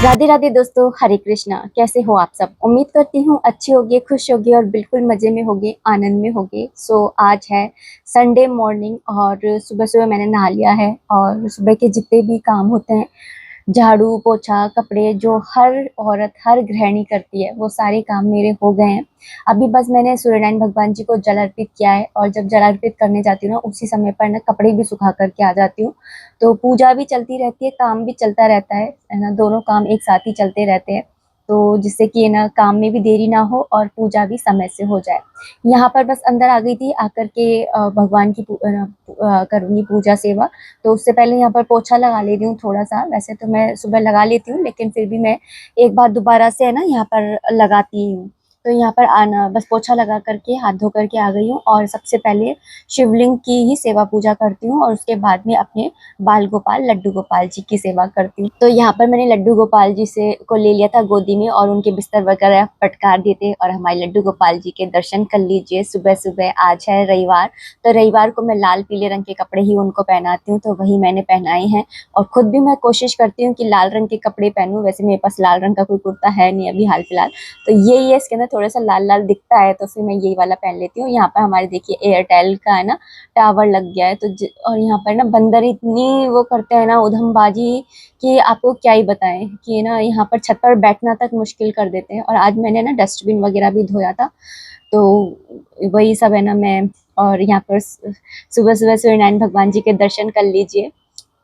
राधे राधे दोस्तों, हरे कृष्णा। कैसे हो आप सब? उम्मीद करती हूँ अच्छे होगे, खुश होगे और बिल्कुल मजे में होगे, आनंद में होगे। आज है संडे मॉर्निंग और सुबह सुबह मैंने नहा लिया है और सुबह के जितने भी काम होते हैं, झाड़ू पोछा कपड़े, जो हर औरत हर गृहिणी करती है, वो सारे काम मेरे हो गए हैं। अभी बस मैंने सूर्यनारायण भगवान जी को जल अर्पित किया है और जब जल अर्पित करने जाती हूँ ना, उसी समय पर ना कपड़े भी सुखा करके आ जाती हूँ। तो पूजा भी चलती रहती है, काम भी चलता रहता है ना, दोनों काम एक साथ ही चलते रहते हैं। तो जिससे कि ना काम में भी देरी ना हो और पूजा भी समय से हो जाए। यहाँ पर बस अंदर आ गई थी, आकर के भगवान की करूँगी पूजा सेवा। तो उससे पहले यहाँ पर पोछा लगा ले रही हूँ थोड़ा सा। वैसे तो मैं सुबह लगा लेती हूँ, लेकिन फिर भी मैं एक बार दोबारा से है ना यहाँ पर लगाती हूँ। तो यहाँ पर आना बस पोछा लगा करके हाथ धो करके आ गई हूँ और सबसे पहले शिवलिंग की ही सेवा पूजा करती हूँ और उसके बाद में अपने बाल गोपाल लड्डू गोपाल जी की सेवा करती हूँ। तो यहाँ पर मैंने लड्डू गोपाल जी से को ले लिया था गोदी में और उनके बिस्तर वगैरह पटकार दिए थे और हमारे लड्डू गोपाल जी के दर्शन कर लीजिए। सुबह सुबह आज है रविवार, तो रविवार को मैं लाल पीले रंग के कपड़े ही उनको पहनाती हूँ, तो वही मैंने पहनाए हैं। और खुद भी मैं कोशिश करती हूँ कि लाल रंग के कपड़े पहनूं। वैसे मेरे पास लाल रंग का कोई कुर्ता है नहीं अभी हाल फिलहाल, तो यही है, इसके अंदर थोड़ा सा लाल लाल दिखता है, तो फिर मैं यही वाला पहन लेती हूँ। यहाँ पर हमारे देखिए एयरटेल का है ना टावर लग गया है, और यहाँ पर ना बंदर इतनी वो करते हैं ना उधमबाजी, कि आपको क्या ही बताएं कि ना यहाँ पर छत पर बैठना तक मुश्किल कर देते हैं। और आज मैंने ना डस्टबिन वगैरह भी धोया था, तो वही सब है ना मैं। और यहाँ पर सुबह सुबह सूर्यनारायण भगवान जी के दर्शन कर लीजिए।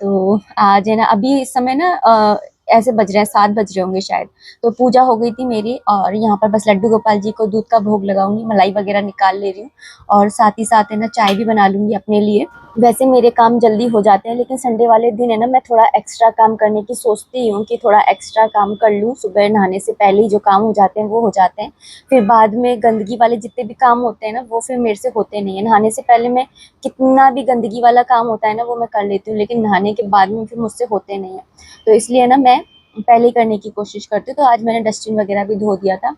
तो आज है ना, अभी इस समय ना ऐसे बज रहे हैं 7 बज रहे होंगे शायद। तो पूजा हो गई थी मेरी और यहाँ पर बस लड्डू गोपाल जी को दूध का भोग लगाऊंगी, मलाई वगैरह निकाल ले रही हूँ और साथ ही साथ है ना चाय भी बना लूंगी अपने लिए। वैसे मेरे काम जल्दी हो जाते हैं, लेकिन संडे वाले दिन है ना मैं थोड़ा एक्स्ट्रा काम करने की सोचती हूँ कि थोड़ा एक्स्ट्रा काम कर लूँ। सुबह नहाने से पहले ही जो काम हो जाते हैं वो हो जाते हैं, फिर बाद में गंदगी वाले जितने भी काम होते हैं ना वो फिर मेरे से होते नहीं है। नहाने से पहले मैं कितना भी गंदगी वाला काम होता है ना वो मैं कर लेती हूँ, लेकिन नहाने के बाद में फिर मुझसे होते नहीं है। तो इसलिए ना मैं पहले ही करने की कोशिश करती हूँ। तो आज मैंने डस्टबिन वगैरह भी धो दिया था।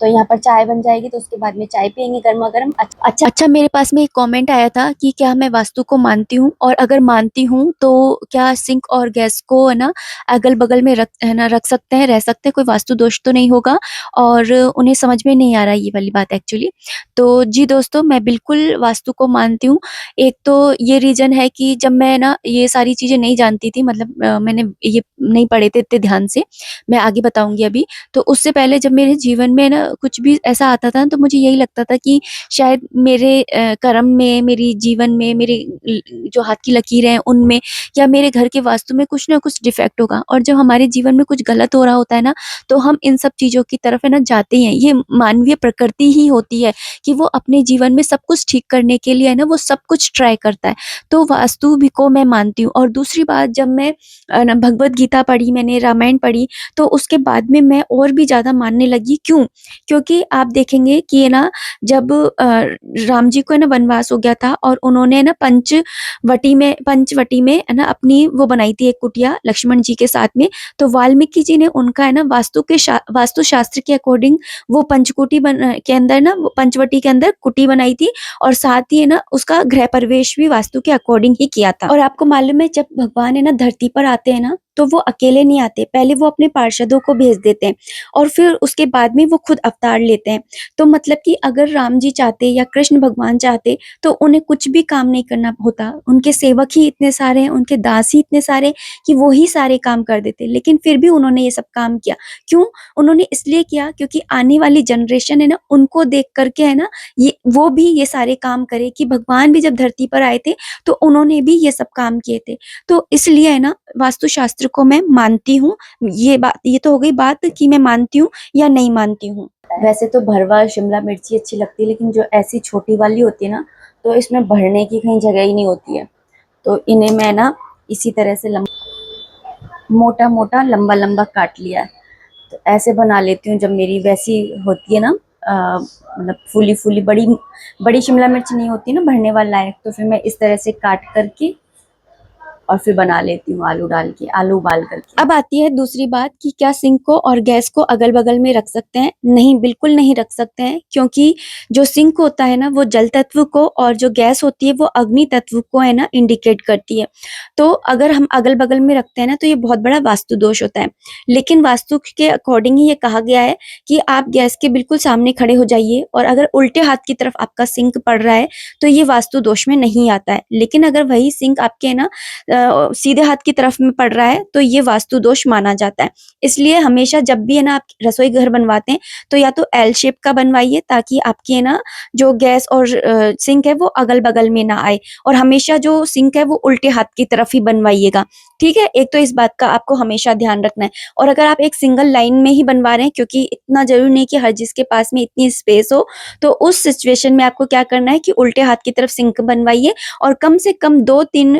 तो यहाँ पर चाय बन जाएगी, तो उसके बाद में चाय पियेंगे गर्मा गर्म। अच्छा अच्छा, मेरे पास में एक कमेंट आया था कि क्या मैं वास्तु को मानती हूँ, और अगर मानती हूँ तो क्या सिंक और गैस को है ना अगल बगल में रख सकते हैं, रह सकते हैं, कोई वास्तु दोष तो नहीं होगा? और उन्हें समझ में नहीं आ रहा ये वाली बात एक्चुअली। तो जी दोस्तों, मैं बिल्कुल वास्तु को मानती हूँ। एक तो ये रीजन है कि जब मैं ना ये सारी चीजें नहीं जानती थी, मतलब मैंने ये नहीं पढ़े थे इतने ध्यान से, मैं आगे बताऊंगी अभी। तो उससे पहले जब मेरे जीवन में ना कुछ भी ऐसा आता था, तो मुझे यही लगता था कि शायद मेरे कर्म में, मेरी जीवन में, मेरे जो हाथ की लकीरें हैं उनमें, या मेरे घर के वास्तु में कुछ ना कुछ डिफेक्ट होगा। और जब हमारे जीवन में कुछ गलत हो रहा होता है ना, तो हम इन सब चीजों की तरफ है ना जाते हैं। ये मानवीय प्रकृति ही होती है कि वो अपने जीवन में सब कुछ ठीक करने के लिए है ना वो सब कुछ ट्राई करता है। तो वास्तु भी को मैं मानती हूँ। और दूसरी बात, जब मैं ना भगवत गीता पढ़ी, मैंने रामायण पढ़ी, तो उसके बाद में मैं और भी ज्यादा मानने लगी। क्यों? क्योंकि आप देखेंगे कि है ना, जब राम जी को है ना वनवास हो गया था और उन्होंने ना पंचवटी में है ना अपनी वो बनाई थी एक कुटिया लक्ष्मण जी के साथ में। तो वाल्मीकि जी ने उनका है ना वास्तु शास्त्र के अकॉर्डिंग वो पंचकुटी के अंदर ना, वो पंचवटी के अंदर कुटी बनाई थी, और साथ ही है ना उसका गृह प्रवेश भी वास्तु के अकॉर्डिंग ही किया था। और आपको मालूम है, जब भगवान है ना धरती पर आते हैं ना, तो वो अकेले नहीं आते, पहले वो अपने पार्षदों को भेज देते हैं और फिर उसके बाद में वो खुद अवतार लेते हैं। तो मतलब कि अगर राम जी चाहते या कृष्ण भगवान चाहते, तो उन्हें कुछ भी काम नहीं करना होता। उनके सेवक ही इतने सारे हैं, उनके दास ही इतने सारे हैं कि वो ही सारे काम कर देते, लेकिन फिर भी उन्होंने ये सब काम किया। क्यों? उन्होंने इसलिए किया क्योंकि आने वाली जनरेशन है ना उनको देख करके है ना ये वो भी ये सारे काम करे, कि भगवान भी जब धरती पर आए थे तो उन्होंने भी ये सब काम किए थे। तो इसलिए है ना वास्तुशास्त्र को मैं मानती हूँ। ये तो हो गई बात कि मैं मानती हूँ या नहीं मानती हूँ। वैसे तो भरवा शिमला मिर्ची अच्छी लगती है, लेकिन जो ऐसी छोटी वाली होती है ना, तो इसमें भरने की कहीं जगह ही नहीं होती है। तो इन्हें मैं ना इसी तरह से मोटा मोटा लंबा लंबा काट लिया है। तो ऐसे बना लेती हूँ जब मेरी वैसी होती है ना, मतलब फूली फूली बड़ी बड़ी शिमला मिर्च नहीं होती ना भरने वाला लायक, तो फिर मैं इस तरह से काट करके और फिर बना लेती हूँ आलू डाल के, आलू उबाल करके। अब आती है दूसरी बात कि क्या सिंक को और गैस को अगल बगल में रख सकते हैं? नहीं, बिल्कुल नहीं रख सकते हैं, क्योंकि जो सिंक होता है ना वो जल तत्व को और जो गैस होती है वो अग्नि तत्व को है ना इंडिकेट करती है। तो अगर हम अगल बगल में रखते हैं ना तो ये बहुत बड़ा वास्तु दोष होता है। लेकिन वास्तु के अकॉर्डिंग ही ये कहा गया है कि आप गैस के बिल्कुल सामने खड़े हो जाइए, और अगर उल्टे हाथ की तरफ आपका सिंक पड़ रहा है तो ये वास्तु दोष में नहीं आता है। लेकिन अगर वही सिंक आपके है ना सीधे हाथ की तरफ में पड़ रहा है तो ये वास्तु दोष माना जाता है। इसलिए हमेशा जब भी है ना आप रसोई घर बनवाते हैं तो या तो एल शेप का बनवाइए, ताकि आपकी है ना जो गैस और सिंक है वो अगल बगल में ना आए, और हमेशा जो सिंक है वो उल्टे हाथ की तरफ ही बनवाइएगा। ठीक है, एक तो इस बात का आपको हमेशा ध्यान रखना है। और अगर आप एक सिंगल लाइन में ही बनवा रहे हैं, क्योंकि इतना जरूरी नहीं कि हर जिसके पास में इतनी स्पेस हो, तो उस सिचुएशन में आपको क्या करना है कि उल्टे हाथ की तरफ सिंक बनवाइए, और कम से कम 2-3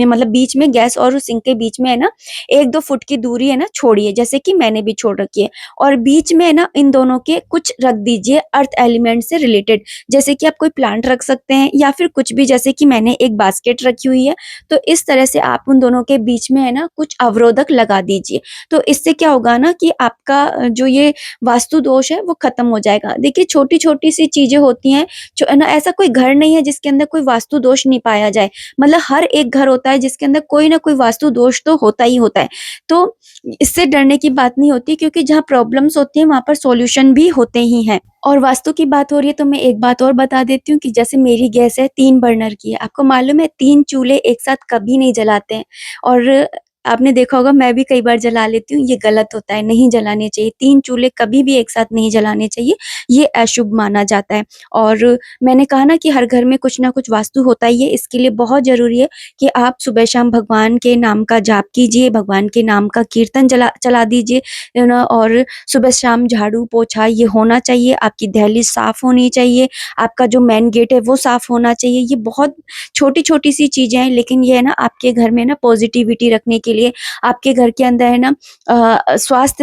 मतलब बीच में गैस और सिंक के बीच में है ना 1-2 फुट की दूरी है ना छोड़िए, जैसे कि मैंने भी छोड़ रखी है। और बीच में है ना इन दोनों के कुछ रख दीजिए अर्थ एलिमेंट से रिलेटेड, जैसे कि आप कोई प्लांट रख सकते हैं या फिर कुछ भी, जैसे कि मैंने एक बास्केट रखी हुई है। तो इस तरह से आप उन दोनों के बीच में है ना कुछ अवरोधक लगा दीजिए। तो इससे क्या होगा ना कि आपका जो ये वास्तु दोष है वो खत्म हो जाएगा। देखिए, छोटी-छोटी सी चीजें होती हैं जो है ना, ऐसा कोई घर नहीं है जिसके अंदर कोई वास्तु दोष नहीं पाया जाए। मतलब हर एक घर होता है जिसके अंदर कोई ना कोई वास्तु दोष तो होता ही होता है। तो इससे डरने की बात नहीं होती, क्योंकि जहाँ प्रॉब्लम्स होती हैं वहाँ पर सॉल्यूशन भी होते ही हैं। और वास्तु की बात हो रही है तो मैं एक बात और बता देती हूँ कि जैसे मेरी गैस है 3 बर्नर की है। आपको मालूम है 3 चूल्हे एक साथ कभी नहीं जलाते हैं, और आपने देखा होगा मैं भी कई बार जला लेती हूँ, ये गलत होता है, नहीं जलाने चाहिए। 3 चूल्हे कभी भी एक साथ नहीं जलाने चाहिए, ये अशुभ माना जाता है। और मैंने कहा ना कि हर घर में कुछ ना कुछ वास्तु होता ही है, इसके लिए बहुत ज़रूरी है कि आप सुबह-शाम भगवान के नाम का जाप कीजिए, भगवान के नाम का कीर्तन चला दीजिए, है ना? और सुबह-शाम झाड़ू-पोछा ये होना चाहिए, आपकी दहलीज साफ़ होनी चाहिए, आपका जो मेन गेट है वो साफ़ होना चाहिए। ये बहुत छोटी-छोटी सी चीज़ें हैं, लेकिन ये है ना आपके घर में ना पॉज़िटिविटी रखने के लिए, आपके घर के अंदर है ना स्वस्थ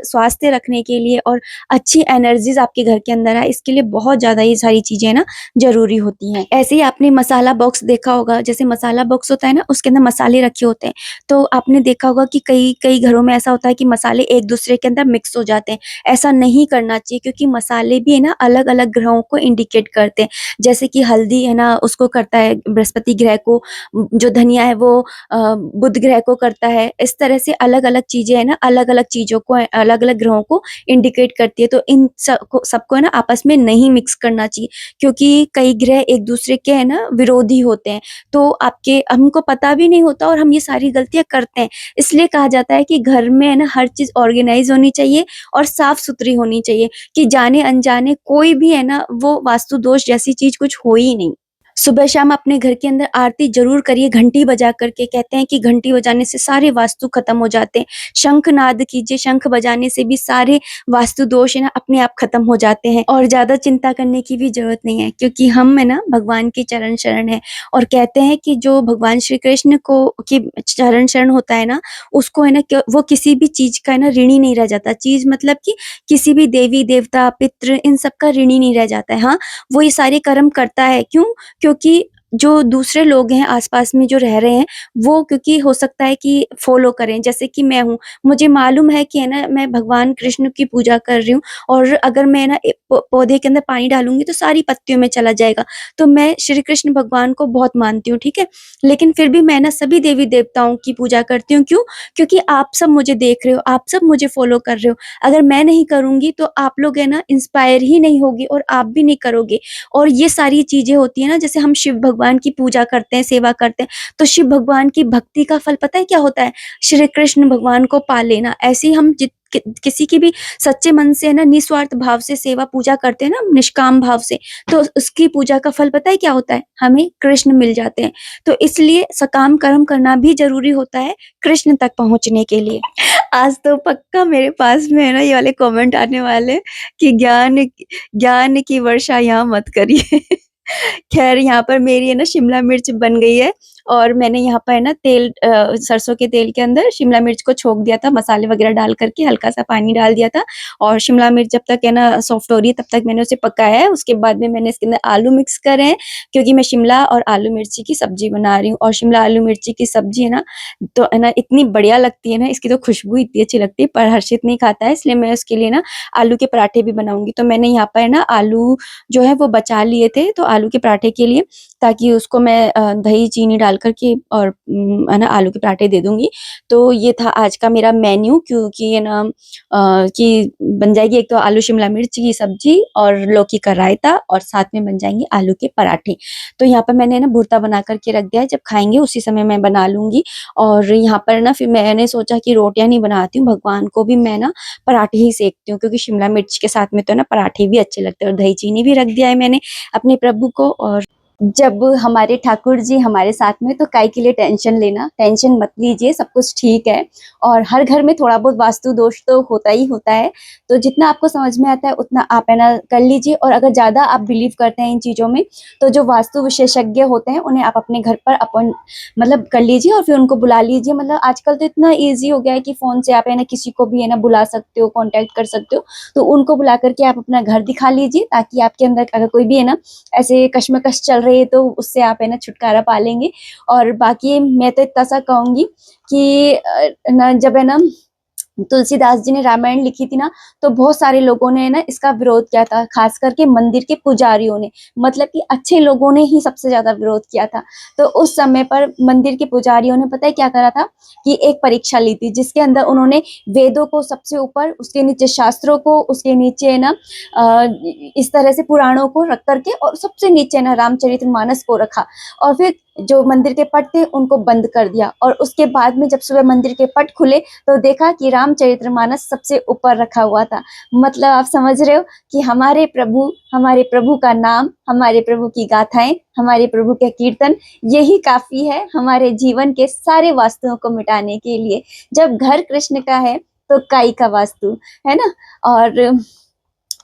स्वास्थ्य रखने के लिए, और अच्छी एनर्जीज़ आपके घर के अंदर आए, इसके लिए बहुत ज़्यादा ये सारी चीज़ें ना ज़रूरी होती हैं। ऐसे ही आपने मसाला बॉक्स देखा होगा, जैसे मसाला बॉक्स होता है ना उसके अंदर मसाले रखे होते हैं, तो आपने देखा होगा कि कई घरों में ऐसा होता है कि मसाले एक-दूसरे के अंदर मिक्स हो जाते हैं। ऐसा नहीं करना चाहिए, क्योंकि मसाले भी है ना अलग-अलग ग्रहों को इंडिकेट करते हैं। जैसे कि हल्दी है ना उसको करता है बृहस्पति ग्रह को, जो धनिया है वो बुध ग्रह को करता है। इस तरह से अलग-अलग चीज़ें है ना अलग-अलग चीज़ों को, अलग-अलग ग्रहों को इंडिकेट करती है। तो इन सबको है ना आपस में नहीं मिक्स करना चाहिए, क्योंकि कई ग्रह एक-दूसरे के है ना विरोधी होते हैं। तो आपके हमको पता भी नहीं होता और हम ये सारी गलतियाँ करते हैं। इसलिए कहा जाता है कि घर में है ना हर चीज़ ऑर्गेनाइज़ होनी चाहिए और साफ-सुथरी होनी चाहिए, कि जाने-अनजाने कोई भी है ना वो वास्तु दोष जैसी चीज़ कुछ हो ही नहीं। सुबह-शाम अपने घर के अंदर आरती ज़रूर करिए घंटी बजा कर के। कहते हैं कि घंटी बजाने से सारे वास्तु खत्म हो जाते हैं। शंखनाद कीजिए, शंख बजाने से भी सारे वास्तु दोष है ना अपने आप खत्म हो जाते हैं, और ज़्यादा चिंता करने की भी ज़रूरत नहीं है, क्योंकि हम है ना भगवान के चरण शरण हैं। और कहते हैं कि जो भगवान श्री कृष्ण को के चरण शरण होता है ना, उसको है ना वो किसी भी चीज़ का है ना ऋणी नहीं रह जाता। चीज़ मतलब कि किसी भी देवी-देवता, पितृ, इन सब का ऋणी नहीं रह जाता है। हाँ, वो ये सारे कर्म करता है, क्यों? क्योंकि जो दूसरे लोग हैं आस-पास में जो रह रहे हैं, वो क्योंकि हो सकता है कि फ़ॉलो करें। जैसे कि मैं हूँ, मुझे मालूम है कि है ना मैं भगवान कृष्ण की पूजा कर रही हूँ, और अगर मैं ना पौधे के अंदर पानी डालूँगी तो सारी पत्तियों में चला जाएगा। तो मैं श्री कृष्ण भगवान को बहुत मानती हूँ, ठीक है? लेकिन फिर भी मैं ना सभी देवी-देवताओं की पूजा करती हूँ, क्यों? क्योंकि आप सब मुझे देख रहे हो, आप सब मुझे फ़ॉलो कर रहे हो। अगर मैं नहीं करूँगी तो आप लोग है ना इंस्पायर ही नहीं होगे, और आप भी नहीं करोगे। और ये सारी चीज़ें होती हैं ना, जैसे हम शिव भगवान की पूजा करते हैं, सेवा करते हैं, तो शिव भगवान की भक्ति का फल पता है क्या होता है? श्री कृष्ण भगवान को पा लेना। ऐसे ही हम किसी की भी सच्चे मन से है ना निस्वार्थ भाव से सेवा पूजा करते हैं ना, निष्काम भाव से, तो उसकी पूजा का फल पता है क्या होता है? हमें कृष्ण मिल जाते हैं। तो इसलिए सकाम कर्म करना भी ज़रूरी होता है कृष्ण तक पहुँचने के लिए। आज तो पक्का मेरे पास में है ना ये वाले कमेंट आने वाले कि ज्ञान की वर्षा यहाँ मत करिए। खैर, यहाँ पर मेरी है ना शिमला मिर्च बन गई है, और मैंने यहाँ पर ना तेल सरसों के तेल के अंदर शिमला मिर्च को छोक दिया था, मसाले वगैरह डाल करके हल्का सा पानी डाल दिया था। और शिमला मिर्च जब तक है ना सॉफ्ट हो रही है तब तक मैंने उसे पकाया है। उसके बाद में मैंने इसके अंदर आलू मिक्स करे हैं, क्योंकि मैं शिमला और आलू मिर्ची की सब्जी बना रही हूँ। और शिमला आलू मिर्ची की सब्जी है ना, तो है ना इतनी बढ़िया लगती है ना, इसकी तो खुशबू इतनी अच्छी लगती है। पर हर्षित नहीं खाता है, इसलिए मैं उसके लिए ना आलू के पराठे भी बनाऊंगी। तो मैंने यहाँ पर ना आलू जो है वो बचा लिए थे, तो आलू के पराठे के लिए, ताकि उसको मैं दही चीनी डाल करके और है ना आलू के पराठे दे दूंगी। तो ये था आज का मेरा मेन्यू, क्योंकि है ना कि बन जाएगी एक तो आलू शिमला मिर्च की सब्जी और लौकी का रायता, और साथ में बन जाएंगे आलू के पराठे। तो यहाँ पर मैंने ना भुर्ता बना करके रख दिया है, जब खाएंगे उसी समय मैं बना लूंगी। और यहाँ पर ना फिर मैंने सोचा कि रोटियां नहीं बनाती हूँ, भगवान को भी मैं ना पराठे ही सेकती हूँ, क्योंकि शिमला मिर्च के साथ में तो ना पराठे भी अच्छे लगते हैं। और दही चीनी भी रख दिया है मैंने अपने प्रभु को। और जब हमारे ठाकुर जी हमारे साथ में, तो काय के लिए टेंशन लेना, टेंशन मत लीजिए, सब कुछ ठीक है। और हर घर में थोड़ा बहुत वास्तु दोष तो होता ही होता है, तो जितना आपको समझ में आता है उतना आप है ना कर लीजिए। और अगर ज़्यादा आप बिलीव करते हैं इन चीज़ों में, तो जो वास्तु विशेषज्ञ होते हैं उन्हें आप अपने घर पर अपन मतलब कर लीजिए, और फिर उनको बुला लीजिए। मतलब आजकल तो इतना ईजी हो गया है कि फ़ोन से आप है ना किसी को भी है ना बुला सकते हो, कॉन्टैक्ट कर सकते हो। तो उनको बुला करके आप अपना घर दिखा लीजिए, ताकि आपके अंदर अगर कोई भी है ना ऐसे कश्मकश चल रही है, तो उससे आप है ना छुटकारा पा लेंगे। और बाकी मैं तो इतना सा कहूँगी कि ना जब है ना तुलसीदास जी ने रामायण लिखी थी ना, तो बहुत सारे लोगों ने ना इसका विरोध किया था, खास करके मंदिर के पुजारियों ने, मतलब कि अच्छे लोगों ने ही सबसे ज्यादा विरोध किया था। तो उस समय पर मंदिर के पुजारियों ने पता है क्या करा था, कि एक परीक्षा ली थी, जिसके अंदर उन्होंने वेदों को सबसे ऊपर, उसके नीचे शास्त्रों को, उसके नीचे ना इस तरह से पुराणों को रख करके, और सबसे नीचे ना रामचरितमानस को रखा। और फिर जो मंदिर के पट थे उनको बंद कर दिया। और उसके बाद में जब सुबह मंदिर के पट खुले, तो देखा कि रामचरितमानस सबसे ऊपर रखा हुआ था। मतलब आप समझ रहे हो कि हमारे प्रभु का नाम, हमारे प्रभु की गाथाएं, हमारे प्रभु के कीर्तन, यही काफी है हमारे जीवन के सारे वास्तुओं को मिटाने के लिए। जब घर कृष्ण का है तो काई का वास्तु है ना। और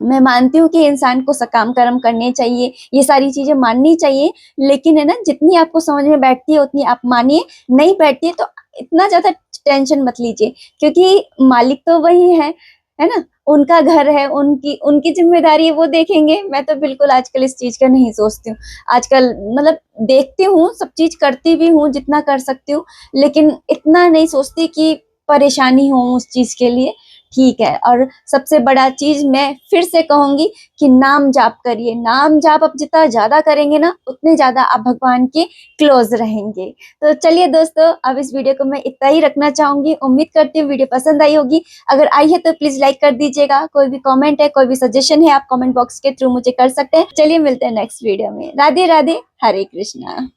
मैं मानती हूँ कि इंसान को सकाम कर्म करने चाहिए, ये सारी चीजें माननी चाहिए, लेकिन है ना जितनी आपको समझ में बैठती है उतनी आप मानिए, नहीं बैठती है तो इतना ज्यादा टेंशन मत लीजिए, क्योंकि मालिक तो वही है ना, उनका घर है, उनकी उनकी जिम्मेदारी है, वो देखेंगे। मैं तो बिल्कुल आजकल इस चीज का नहीं सोचती हूँ। आजकल मतलब देखती हूँ, सब चीज करती भी हूँ जितना कर सकती हूँ, लेकिन इतना नहीं सोचती कि परेशानी हो उस चीज के लिए। ठीक है। और सबसे बड़ा चीज मैं फिर से कहूंगी कि नाम जाप करिए। नाम जाप आप जितना ज्यादा करेंगे ना, उतने ज्यादा आप भगवान के क्लोज रहेंगे। तो चलिए दोस्तों, अब इस वीडियो को मैं इतना ही रखना चाहूंगी। उम्मीद करती हूँ वीडियो पसंद आई होगी। अगर आई है तो प्लीज लाइक कर दीजिएगा। कोई भी कमेंट है, कोई भी सजेशन है, आप कमेंट बॉक्स के थ्रू मुझे कर सकते हैं। चलिए मिलते हैं नेक्स्ट वीडियो में। राधे राधे, हरे कृष्णा।